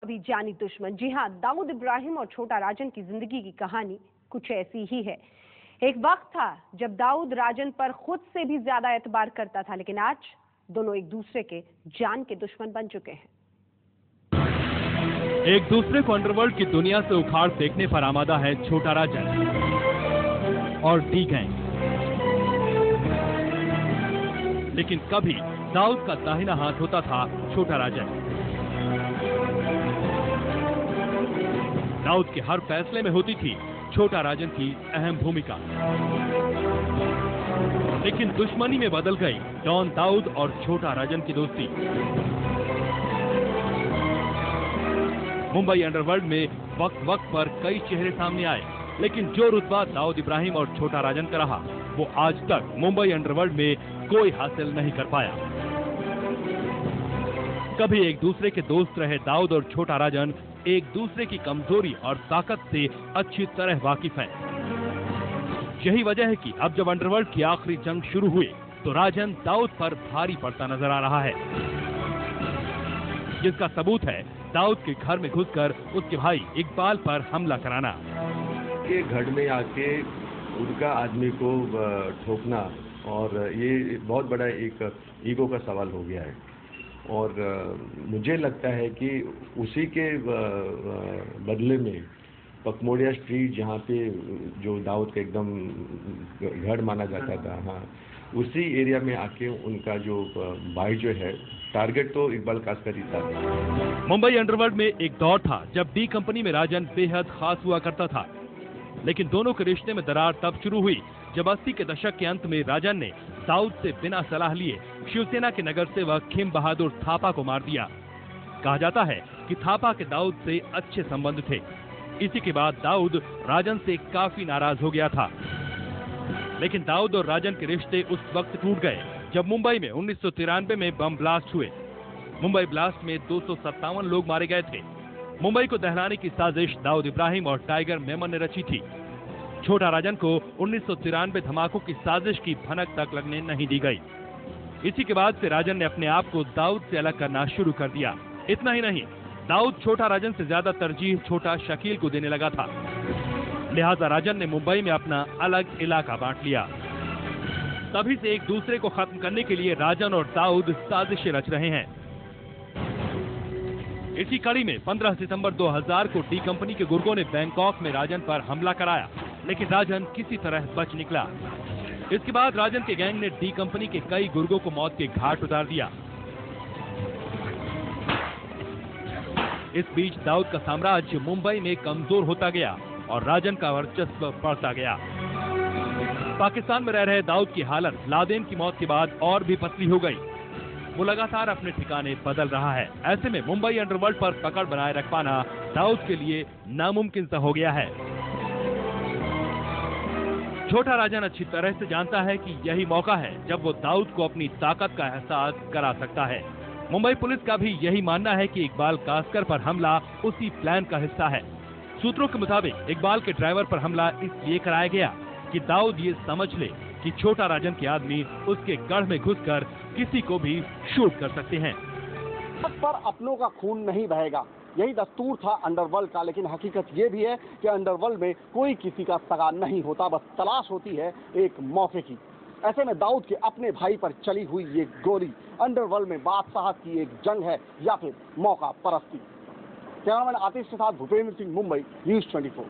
आखिरी जानी दुश्मन। जी हां, दाऊद इब्राहिम और छोटा राजन की जिंदगी की कहानी कुछ ऐसी ही है। एक वक्त था जब दाऊद राजन पर खुद से भी ज्यादा एतबार करता था, लेकिन आज दोनों एक दूसरे के जान के दुश्मन बन चुके हैं। एक दूसरे को अंडरवर्ल्ड की दुनिया से उखाड़ फेंकने पर आमादा है छोटा राजन और डी गैंग। लेकिन कभी दाऊद का दाहिना हाथ होता था छोटा राजन। दाऊद के हर फैसले में होती थी छोटा राजन की अहम भूमिका। लेकिन दुश्मनी में बदल गई डॉन दाऊद और छोटा राजन की दोस्ती। मुंबई अंडरवर्ल्ड में वक्त वक्त पर कई चेहरे सामने आए, लेकिन जो रुतबा दाऊद इब्राहिम और छोटा राजन का रहा, वो आज तक मुंबई अंडरवर्ल्ड में कोई हासिल नहीं कर पाया। कभी एक दूसरे के दोस्त रहे दाऊद और छोटा राजन एक दूसरे की कमजोरी और ताकत से अच्छी तरह वाकिफ हैं। यही वजह है कि अब जब अंडरवर्ल्ड की आखिरी जंग शुरू हुई तो राजन दाऊद पर भारी पड़ता नजर आ रहा है, जिसका सबूत है दाऊद के घर में घुसकर उसके भाई इकबाल पर हमला कराना। के घर में आके उनका आदमी को ठोकना, और ये बहुत बड़ा एक ईगो का सवाल हो गया है। और मुझे लगता है कि उसी के बदले में पकमोड़िया स्ट्रीट, जहाँ पे जो दाऊद का एकदम घर माना जाता था, हाँ, उसी एरिया में आके उनका जो भाई जो है, टारगेट तो इकबाल कासकर ही था। मुंबई अंडरवर्ल्ड में एक दौर था जब डी कंपनी में राजन बेहद खास हुआ करता था, लेकिन दोनों के रिश्ते में दरार तब शुरू हुई जब 80 के दशक के अंत में राजन ने दाऊद से बिना सलाह लिए शिवसेना के नगर सेवक खिम बहादुर थापा को मार दिया। कहा जाता है कि थापा के दाऊद से अच्छे संबंध थे। इसी के बाद दाऊद राजन से काफी नाराज हो गया था, लेकिन दाऊद और राजन के रिश्ते उस वक्त टूट गए जब मुंबई में 1993 में बम ब्लास्ट हुए। मुंबई ब्लास्ट में 257 लोग मारे गए थे। मुंबई को दहलाने की साजिश दाऊद इब्राहिम और टाइगर मेमन ने रची थी। छोटा राजन को 1993 धमाकों की साजिश की भनक तक लगने नहीं दी गई। इसी के बाद से राजन ने अपने आप को दाऊद से अलग करना शुरू कर दिया। इतना ही नहीं, दाऊद छोटा राजन से ज्यादा तरजीह छोटा शकील को देने लगा था। लिहाजा राजन ने मुंबई में अपना अलग इलाका बांट लिया। तभी से एक दूसरे को खत्म करने के लिए राजन और दाऊद साजिशें रच रहे हैं। इसी कड़ी में 15 सितंबर 2000 को डी कंपनी के गुर्गों ने बैंकॉक में राजन पर हमला कराया, लेकिन राजन किसी तरह बच निकला। इसके बाद राजन के गैंग ने डी कंपनी के कई गुर्गों को मौत के घाट उतार दिया। इस बीच दाऊद का साम्राज्य मुंबई में कमजोर होता गया और राजन का वर्चस्व बढ़ता गया। पाकिस्तान में रह रहे दाऊद की हालत लादेन की मौत के बाद और भी पतली हो गई। वो लगातार अपने ठिकाने बदल रहा है। ऐसे में मुंबई अंडरवर्ल्ड पर पकड़ बनाए रख पाना दाऊद के लिए नामुमकिन सा हो गया है। छोटा राजन अच्छी तरह से जानता है कि यही मौका है जब वो दाऊद को अपनी ताकत का एहसास करा सकता है। मुंबई पुलिस का भी यही मानना है कि इकबाल कासकर पर हमला उसी प्लान का हिस्सा है। सूत्रों के मुताबिक इकबाल के ड्राइवर पर हमला इसलिए कराया गया कि दाऊद ये समझ ले कि छोटा राजन के आदमी उसके गढ़ में घुसकर किसी को भी शूट कर सकते हैं। पर अपनों का खून नहीं बहेगा, यही दस्तूर था अंडरवर्ल्ड का। लेकिन हकीकत ये भी है कि अंडरवर्ल्ड में कोई किसी का सगा नहीं होता, बस तलाश होती है एक मौके की। ऐसे में दाऊद के अपने भाई पर चली हुई ये गोली अंडरवर्ल्ड में बादशाह की एक जंग है या फिर मौका परस्ती। कैमरामैन आतिश के साथ भूपेंद्र सिंह, मुंबई, न्यूज़ 24।